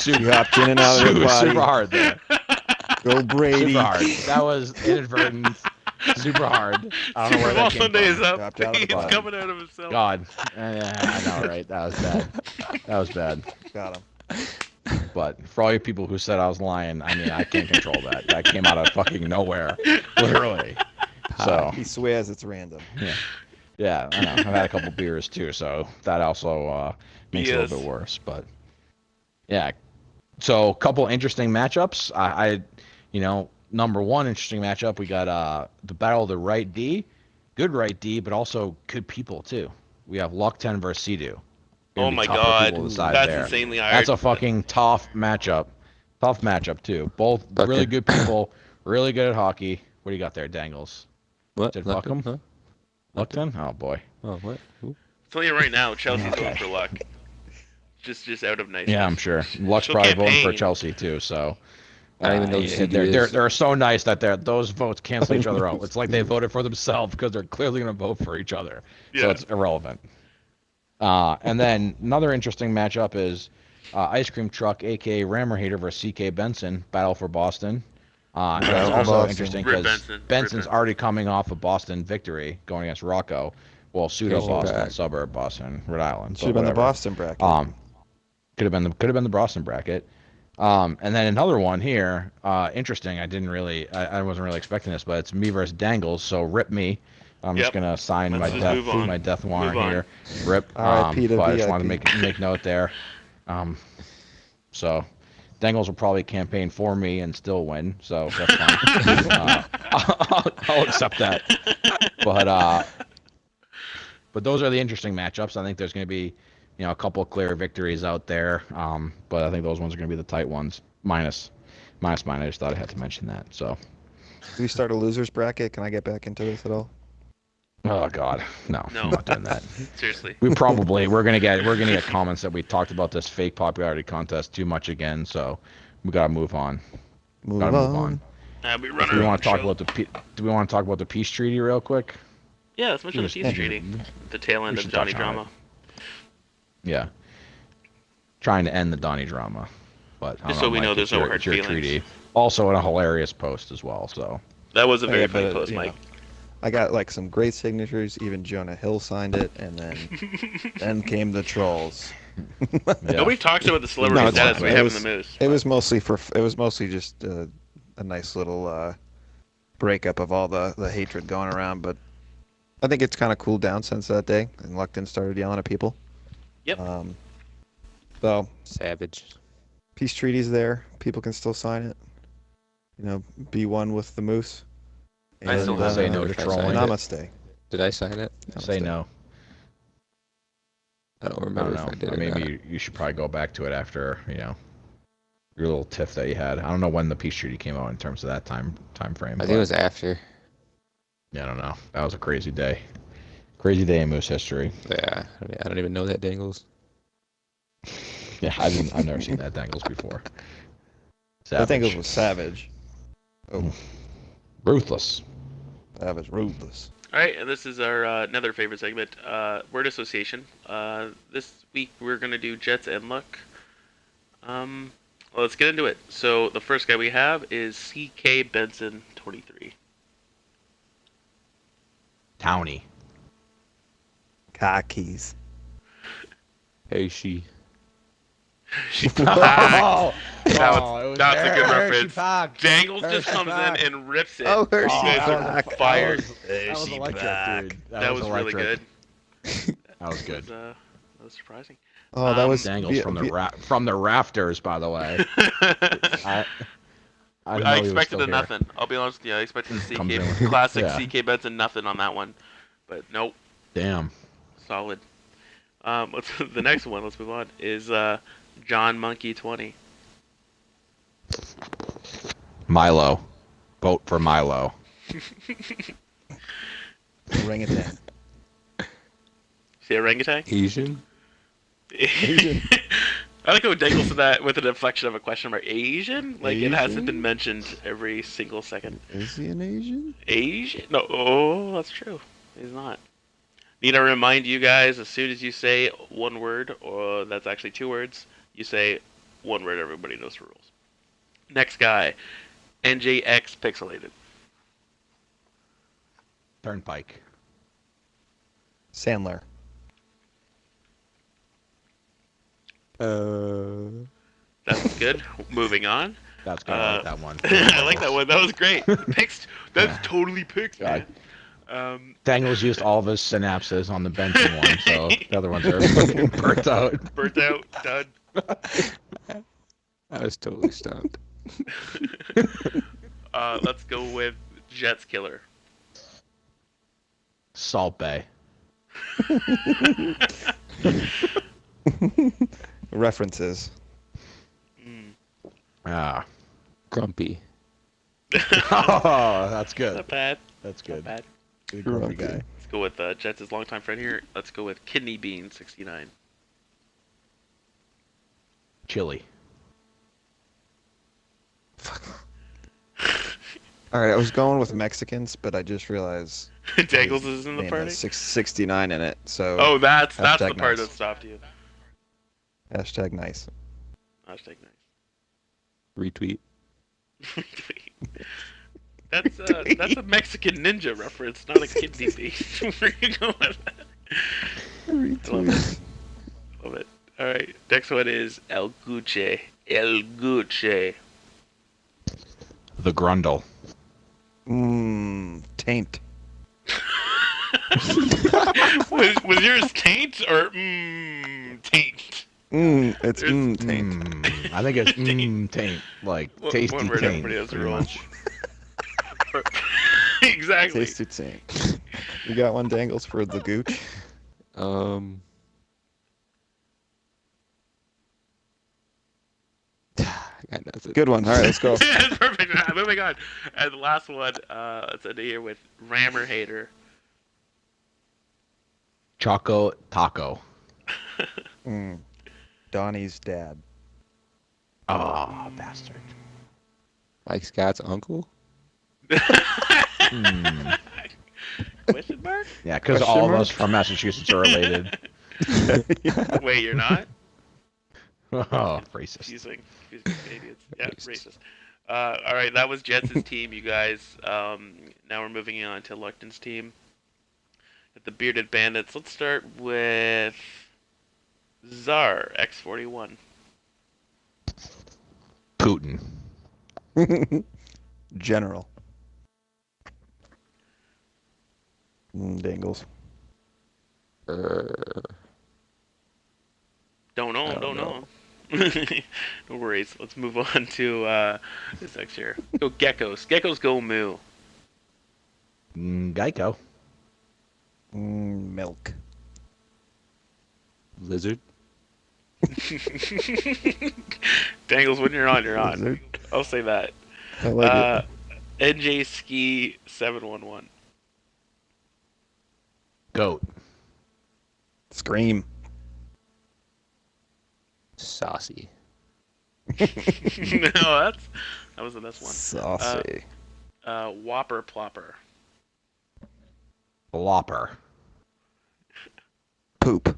You hopped in and out of the party. Super hard there. Go Brady. Super hard. That was inadvertent. Super hard. I don't know where that came Sunday is from. up. He's coming out of himself. God. I know, right? That was bad. Got him. But for all you people who said I was lying, I mean, I can't control that. That came out of fucking nowhere. Literally. So. He swears it's random. Yeah, I know. I've had a couple beers too, so that also makes it a little bit worse. But yeah, so a couple interesting matchups. I number one interesting matchup, we got the battle of the right D, good right D, but also good people too. We have Luck 10 versus Sea-Doo. Oh my god, that's insanely hard. That's a fucking tough matchup. Tough matchup too. Both really good people, really good at hockey. What do you got there, Dangles? What? Did fuck 'em? Huh? Luck 10? Oh boy. Oh, what? Who? Tell you right now, Chelsea's Okay. going for luck. Just out of niceness. Yeah, I'm sure. Luck's She'll probably voting for campaign. Chelsea too. So I don't even know who CD they're is. they're so nice that those votes cancel each other out. It's like they voted for themselves because they're clearly going to vote for each other. So Yeah. it's irrelevant. And then another interesting matchup is Ice Cream Truck, aka Rammer Hater, versus CK Benson, battle for Boston. And it's Battle for also Boston. interesting Rip because Benson. Rip Benson's Benson. already coming off a Boston victory going against Rocco. Well, pseudo Boston, back. suburb Boston, Rhode Island. Should have but been the whatever. Boston bracket. Could have been the Boston bracket. And then another one here, interesting. I wasn't really expecting this, but it's me versus Danglez. So rip me. I'm just Yep. gonna sign Let's just move on. my death warrant Move on. here. Rip. R.I.P. to But I just wanted to VIP. make note there. So Danglez will probably campaign for me and still win. So that's fine. I'll accept that. But those are the interesting matchups. I think there's going to be, a couple of clear victories out there. But I think those ones are going to be the tight ones. Minus mine. I just thought I had to mention that. So, Do we start a losers bracket? Can I get back into this at all? oh God, no, No. I'm not doing that. Seriously. We're gonna get comments that we talked about this fake popularity contest too much again. So we gotta move on. Move Gotta move on. We run Do we our want to talk show. about do we want to talk about the peace treaty real quick? Yeah, let's mention the Yeah. peace treaty. The tail end We of should Johnny touch on drama. Yeah. Trying to end the Donny drama. But I Just don't so we Mike, know it's there's no your- hard it's your feelings. treaty. Also in a hilarious post as well. So That was a very Yeah, funny but, post, you know, Mike. I got like some great signatures. Even Jonah Hill signed it, and then came the trolls. yeah. Nobody talks about the celebrity No, it's status fine. we It have was- in the Moose. It was mostly just a nice little breakup of all the hatred going around. But I think it's kind of cooled down since that day, and Luckton started yelling at people. Yep. So Savage. peace treaty's there. People can still sign it. Be one with the Moose. I still have say it. no to If I trolling. signed it. Namaste. Did I sign it? Say no. I don't I remember don't know. if I did or Maybe not. you should probably go back to it after, your little tiff that you had. I don't know when the peace treaty came out in terms of that time frame. I think it was after. Yeah, I don't know. That was a crazy day. Crazy day in Moose history. Yeah, I don't even know that Dangles. Yeah, I've never seen that Dangles before. I think it Savage. was savage. Oh, Ruthless. savage, ruthless. All right, and this is our another favorite segment, word association. This week we're gonna do Jets and Luck. Well, let's get into it. So the first guy we have is CK Benson 23. Townie. Khakis. Hey, she. Oh, That's a good reference. Dangles just comes in and rips it. Oh, Hershey You guys are back. fired. That was electric, dude. That was really electric. good. That was good. That was surprising. Oh, that was Dangles from the rafters, by the way. I didn't know I he was expected still a here. nothing. I'll be honest. Yeah, I expected a Comes in CK with- classic yeah. CK Benson nothing on that one, but nope, Damn. solid. The next one. Let's move on. Is John Monkey 20. Milo. Vote for Milo. orangutan. See orangutan? Asian? I like how Dangles said that with an inflection of a question mark. Asian? Like it hasn't been mentioned every single second. Is he an Asian? Asian? No. Oh, that's true. He's not. Need to remind you guys, as soon as you say one word, or that's actually two words, you say one word. Everybody knows the rules. Next guy, NJX Pixelated. Turnpike. Sandler. That's good. Moving on. That's good. I like that one. I like that one. That was great. Pixed. That's totally pixed, man. Dangles used all of his synapses on the Benson one, so the other ones are fucking burnt out. Burnt out. Done. I was totally stumped. Let's go with Jets Killer. Salt Bay. References. Ah. Grumpy. Oh, that's good. Not bad. That's Not good. bad. Big Grumpy. grumpy guy. Let's go with Jets' longtime friend here. Let's go with Kidney Bean 69. Chili. All right, I was going with Mexicans, but I just realized Danglez is in the name party. has 69 in it, so Oh, that's the Hashtag part nice. that stopped you. hashtag nice. Hashtag Retweet. nice. That's a Mexican ninja reference, not a kidney bean. Where you going with that? Love it. Love it. All right. Next one is El Guche. El Guche. The Grundle. Taint. was yours taint or taint? It's There's- taint. I think it's taint. Like tasty One word taint. everybody has to pretty roll. much. Exactly. Tasty taint. You got one, Dangles, for the gooch? I got nothing. Good one. All right, let's go. That's perfect. Moving on. And the last one, let's end here with Rammer Hater. Choco Taco. Donnie's dad. Oh, bastard. Mike Scott's uncle? Question mark? Yeah, because Question all of mark? us from Massachusetts are related. Wait, you're not? Oh, racist. Confusing Canadians. Yeah, racist. All right, that was Jets' team, you guys. Now we're moving on to Luckton's team. At the Bearded Bandits, let's start with Czar X41. Putin. General. Dangles. Don't know. No worries. Let's move on to this next year. Go Geckos. Geckos go moo. Geico. Milk. Lizard? Dangles, when you're on, you're on. Lizard. I'll say that. I like NJ Ski 711. Goat. it. Scream. Saucy. No, that was the best one. Saucy. Whopper Plopper. Blopper. Poop.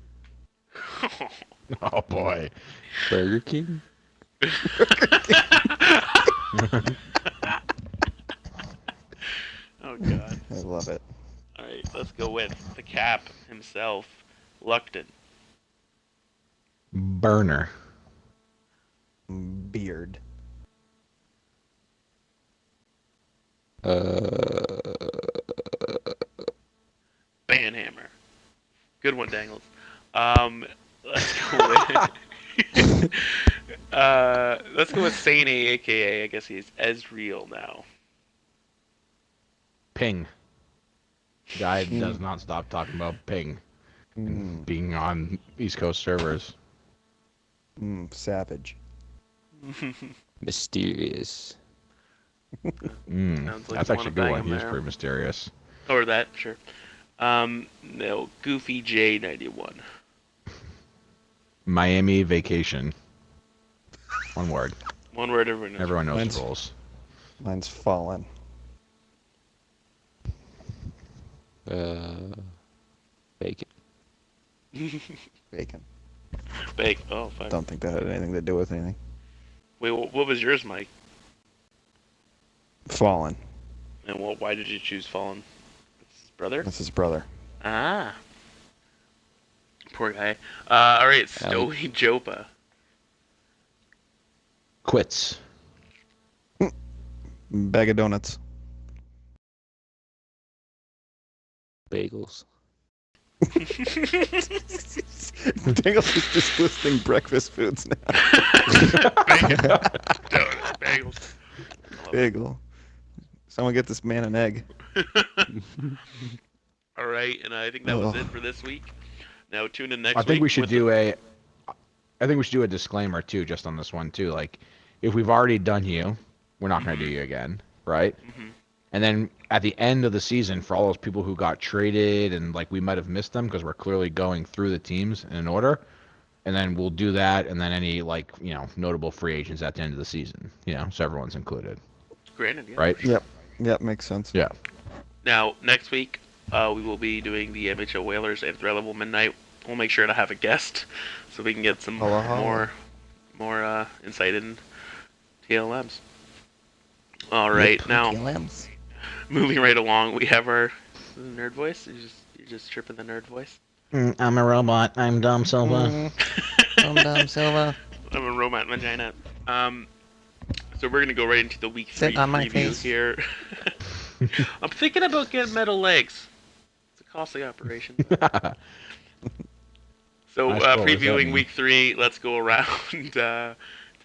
Oh, boy. Burger King? Oh god. I love it. All right, let's go with the Cap himself, Luckton. Burner. Beard. Banhammer. Good one, Dangles. Let's go with let's go with Sane, aka I guess he's Ezreal now. Ping. Guy does not stop talking about ping. And being on East Coast servers. Savage. Mysterious. Sounds like That's you actually a wanna good bang one. him He's there. pretty mysterious. Or that, sure. No, Goofy J91. Miami vacation. One word. One word, everyone knows. Everyone knows Mine's- the rules. Mine's fallen. Bacon. Bacon. Bake. Oh, fuck. Don't think that had anything to do with anything. Wait, what was yours, Mike? Fallen. And why did you choose Fallen? It's his brother? That's his brother. Ah. Poor guy. Alright, Stowy Jopa. Quits. Bag of donuts. Bagels. Dangles is just listing breakfast foods now. Donuts, bagels. Bagel. Someone get this man an egg. Alright, and I think that was it for this week. Now tune in next week. I think we should with do a disclaimer too, just on this one too. Like, if we've already done you, we're not going to do you again, right? And then at the end of the season, for all those people who got traded and like we might have missed them because we're clearly going through the teams in an order, and then we'll do that, and then any like notable free agents at the end of the season, so everyone's included, Granted, yeah. right? Yep, makes sense. Yeah. Now, next week, we will be doing the MHL Whalers and Threat Level Midnight. We'll make sure to have a guest so we can get some more insight in TLMs. All right, now moving right along, we have our nerd voice. You're just tripping the nerd voice. I'm a robot. I'm Dom Silva. I'm Dom Silva. I'm a robot vagina. So we're gonna go right into the week 3 Sit on my preview face. here. I'm thinking about getting metal legs. It's a costly operation. So Nice goal, previewing what's week 3, let's go around. Did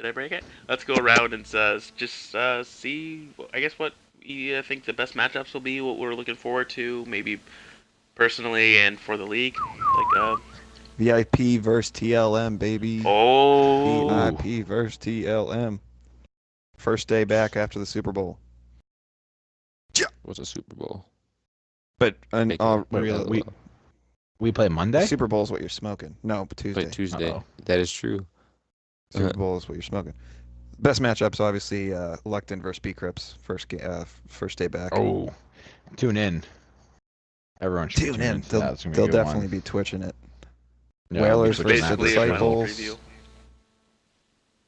I break it? Let's go around and just see, I guess, what we think the best matchups will be, what we're looking forward to, maybe personally and for the league. Like VIP versus TLM, baby. oh, VIP versus TLM. First day back after the Super Bowl. What's a Super Bowl? But We play Monday. Super Bowl is what you're smoking. No, but Tuesday. Play Tuesday. Uh-oh. That is true. Super Bowl is what you're smoking. Best matchups, obviously, Luckton versus B Crips. First day back. Oh, tune in. Everyone should Tune in. into that. It's gonna be a They'll good definitely one. be twitching it. Yeah, Whalers it'll be versus the good basically a matchup. final Disciples. preview.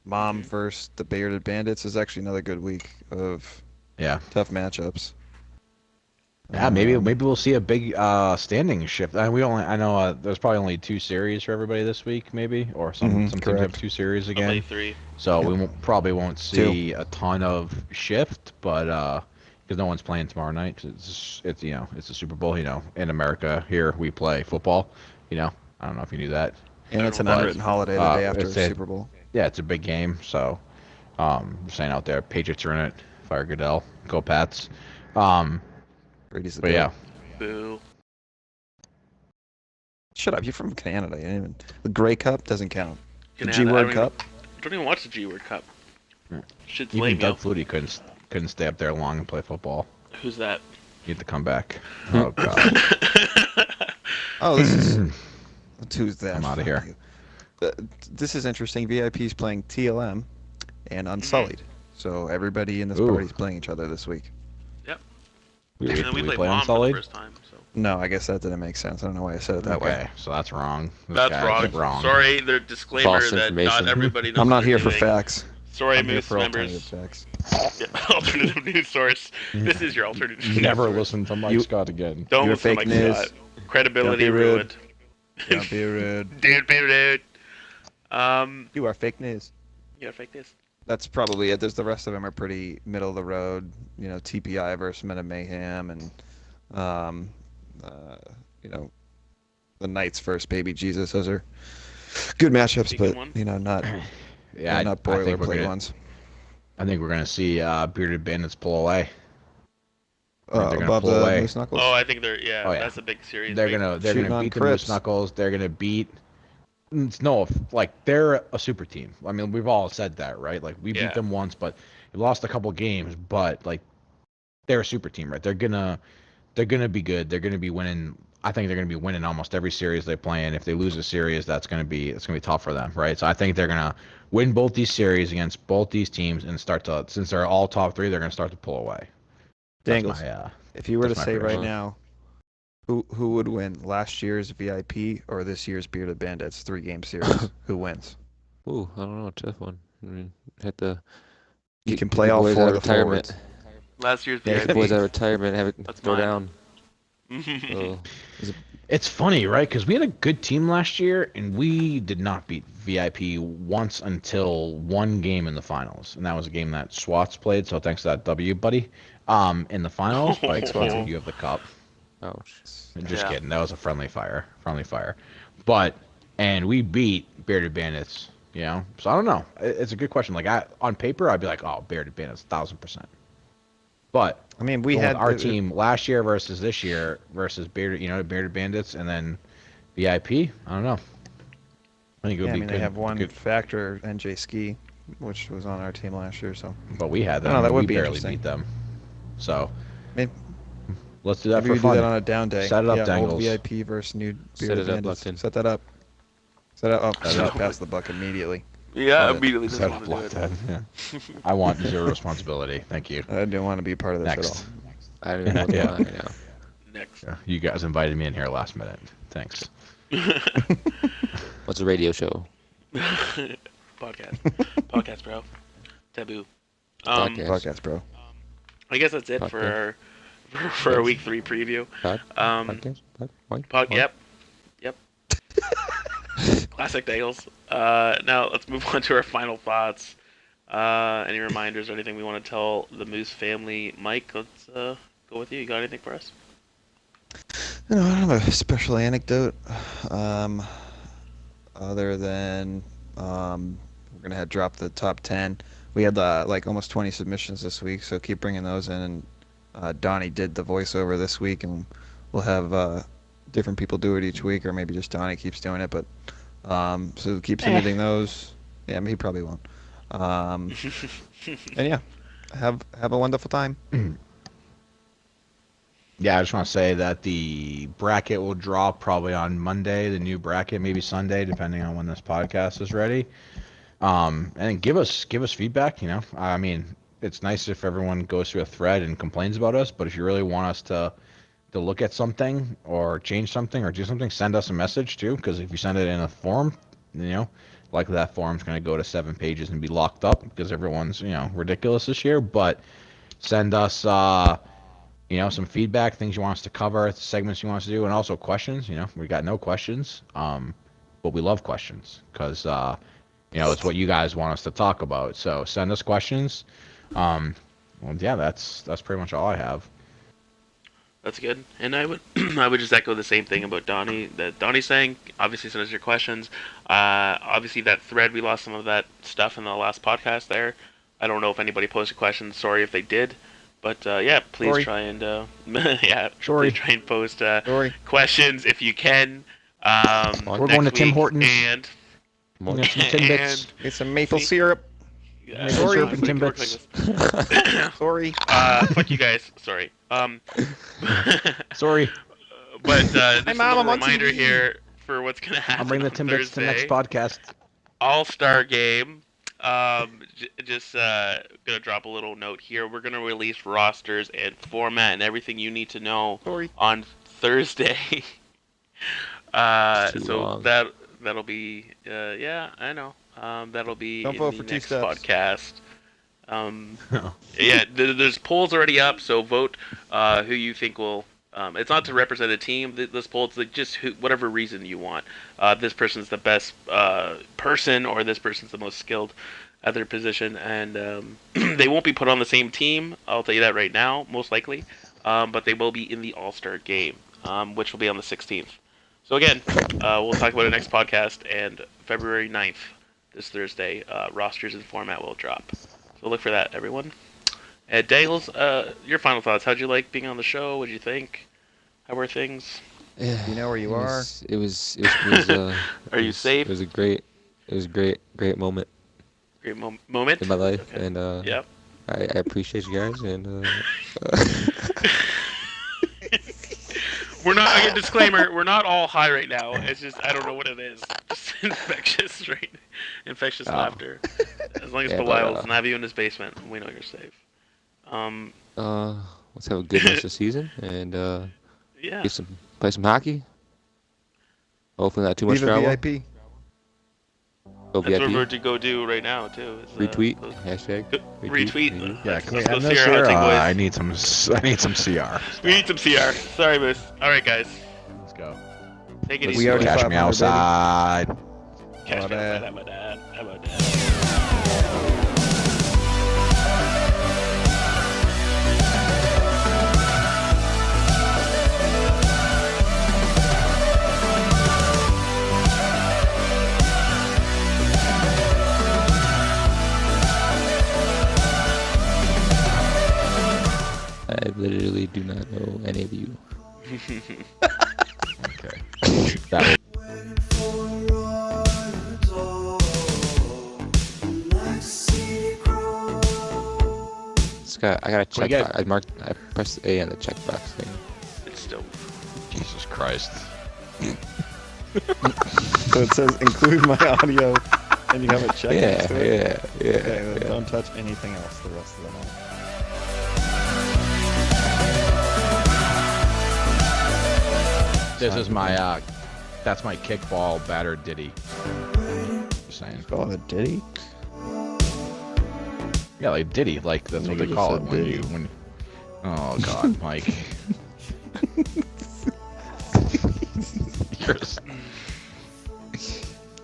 Mom versus the Bearded Bandits is actually another good week of Yeah. tough matchups. Yeah, maybe we'll see a big standing shift. I know there's probably only 2 series for everybody this week, maybe, or some teams have correct. 2 series I'll play again. 3. So we probably won't see a ton of shift, but because no one's playing tomorrow night, it's the Super Bowl. In America here we play football. I don't know if you knew that. And it's an But, unwritten holiday the day after it's the a- Super Bowl. Yeah, it's a big game. So just saying out there, Patriots are in it. Fire Goodell, go Pats. Brady's the But goat. yeah, Boo. Shut up, you're from Canada. You didn't even... The Grey Cup doesn't count. The Canada, G I Word don't Cup? Don't even watch the G Word Cup. Yeah. Shit's even lame, yo. Doug Flutie couldn't stay up there long and play football. Who's that? He had to come back. Oh god. Oh, this is... Who's that? I'm outta here. This is interesting. VIP's playing TLM and Unsullied. So everybody in this Ooh. party is playing each other this week. We And then we played play Mom for the Unsullied? first time. So. No, I guess that didn't make sense. I don't know why I said it that way. Okay, so that's wrong. This That's guy's wrong. Sorry, the disclaimer False that not information. everybody knows. I'm not what here they're for doing. facts. Sorry, I'm here Moose for members. alternative facts. Yeah, alternative news source. This is your alternative news Never source. listen to Mike You- Scott again. Don't You're listen to fake Mike news. Scott. Credibility Don't be rude. ruined. Don't be rude. Dude. You are fake news. Yeah, fake news. That's probably it. There's the rest of them are pretty middle of the road. TPI versus Men of Mayhem and the Knights versus Baby Jesus. Those are good matchups, Decent but one. not Yeah, not I think we're boilerplate gonna, ones. I think we're gonna see Bearded Bandits pull away. they're gonna Above pull the away. Moose Knuckles. Oh, I think they're Oh, yeah. That's a big series. They're big- gonna Shooting on beat the Crips. Moose Knuckles. They're gonna beat. They're a super team. I mean, we've all said that, right? Like we Yeah. beat them once, but we lost a couple games. But like, they're a super team, right? They're gonna be good. They're gonna be winning. I think they're gonna be winning almost every series they play in. If they lose a series, it's gonna be tough for them, right? So I think they're gonna win both these series against both these teams and since they're all top 3, they're gonna start to pull away. That's Dangles. my, If you were to that's my say right prediction. now, who would win last year's VIP or this year's Bearded Bandits 3-game series? Who wins? Ooh, I don't know, tough one. I mean, had to. You get can play the all boys 4 out of the retirement. forwards. Last year's Yeah, Get the VIP. boys out of retirement, have it That's go mine. down. So, It's funny, right? Because we had a good team last year, and we did not beat VIP once until one game in the finals, and that was a game that Swats played. So thanks to that W, buddy. In the finals, but Swats. you have the cup. ouch. Just Yeah. kidding. That was a friendly fire. And we beat Bearded Bandits. So I don't know. It's a good question. Like on paper, I'd be like, oh, Bearded Bandits, 1,000%. But I mean, we going had with our team last year versus this year versus Bearded Bandits, and then VIP. I don't know. I think it would Yeah, I be mean, good. they have one good- factor, NJ Ski, which was on our team last year. So but we had them. No, that and would we be barely interesting. beat them. So Maybe, Let's do that maybe for we fun. do that on a down day. Set it up, Old Danglez. VIP versus new Set beer it up, bandits. Buckton. Set that up. Set it up. Set it up. Pass the buck immediately. Yeah, Got it. immediately Set doesn't up want to do like it. that. Yeah. I want zero responsibility. Thank you. I didn't want to be a part of this at all. Next. I don't even know what's Yeah. going on right now. Next. Yeah, you guys invited me in here last minute. Thanks. What's a radio show? Podcast, bro. Taboo. Podcast. Podcast, bro. I guess that's it for our week 3 preview. Podcast? What? Yep. Classic Danglez. Now let's move on to our final thoughts. Any reminders or anything we want to tell the Moose family? Mike, let's go with you. You got anything for us? No, I don't have a special anecdote. Other than we're gonna have drop the top 10. We had like almost 20 submissions this week, so keep bringing those in. And Donnie did the voiceover this week, and we'll have different people do it each week, or maybe just Donnie keeps doing it. But so keep submitting those. Yeah, he probably won't. And yeah, have a wonderful time. Yeah, I just want to say that the bracket will drop probably on Monday, the new bracket, maybe Sunday, depending on when this podcast is ready. And give us feedback, you know. I mean, it's nice if everyone goes through a thread and complains about us, but if you really want us to look at something or change something or do something, send us a message too, because if you send it in a form, you know, likely that form's going to go to 7 pages and be locked up because everyone's, you know, ridiculous this year. But send us you know, some feedback, things you want us to cover, segments you want us to do, and also questions. You know, we got no questions, but we love questions because, you know, it's what you guys want us to talk about. So send us questions. Well, yeah, that's pretty much all I have. That's good. And I would just echo the same thing about Donnie. That Donnie's saying, obviously send us your questions. Obviously that thread, we lost some of that stuff in the last podcast there. I don't know if anybody posted questions. Sorry if they did. But yeah, please Sorry. try and Sorry. please try and post questions if you can. We're going to Tim Hortons. And We're going to some Timbits. Get some maple syrup. Yeah, Maple syrup and we can work Timbits. like this. Sorry. Fuck you guys. Sorry. Sorry. But just a Mom, little I'm on reminder TV. here for what's gonna happen. I'll bring the on Timbits to Thursday. next podcast. All-Star game. Just gonna drop a little note here. We're gonna release rosters and format and everything you need to know Sorry. on Thursday. Too So long. that'll be yeah, I know. That'll be Don't in vote the for two next steps. podcast. Yeah, there's polls already up, so vote who you think will. It's not to represent a team. This poll, it's like just whatever reason you want. This person's the best person, or this person's the most skilled at their position, and they won't be put on the same team. I'll tell you that right now, most likely. But they will be in the All-Star game, which will be on the 16th. So again, we'll talk about it next podcast, and February 9th, this Thursday, rosters and format will drop. So look for that, everyone. Danglez, your final thoughts. How'd you like being on the show? What'd you think? How were things? Yeah, You know where you are. It was Are you safe? It was a great moment Great moment in my life, Okay. and Yep. I appreciate you guys, and We're not. Again, disclaimer: we're not all high right now. It's just I don't know what it is. Just infectious, right? Infectious laughter. As long as Yeah, Belial but, doesn't have you in his basement, we know you're safe. let's have a good rest of the season, and Yeah. play some hockey. Hopefully not too much Leave a travel. VIP. Go That's what VIP. we're to go do right now too. is, Retweet. go- Hashtag. Retweet. Yeah, Let's can we go end see this our here? hunting boys. I need some CR. We need some CR. Sorry, Moose. All right, guys. Let's go. Take it We easy. already Catch 500, me baby. outside. Catch How me about outside. How about that? How about that? I literally do not know any of you. Okay. That This got a check get? box. I pressed A on the checkbox thing. It's still. Jesus Christ. So it says include my audio, and you have a check next to it? Yeah. Okay, then don't touch anything else the rest of the night. This is my, that's my kickball batter ditty. Just saying. Oh, the Diddy? Yeah, like ditty, like that's what Nigga they just call it said when ditty. you, oh God, Mike. You're s-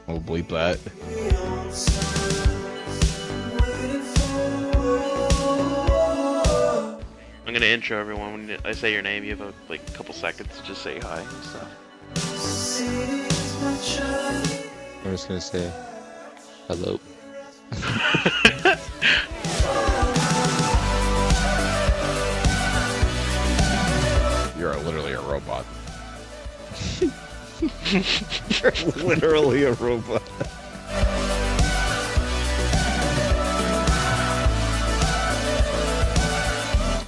We'll bleep that. I'm gonna intro everyone. When I say your name, you have a couple seconds to just say hi and stuff. I'm just gonna say hello. You're literally a robot. You're literally a robot.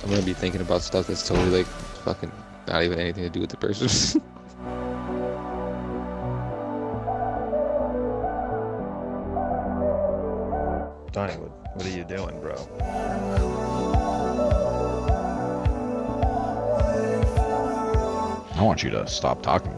I'm gonna be thinking about stuff that's totally like fucking not even anything to do with the person. Donnywood, what are you doing, bro? I want you to stop talking.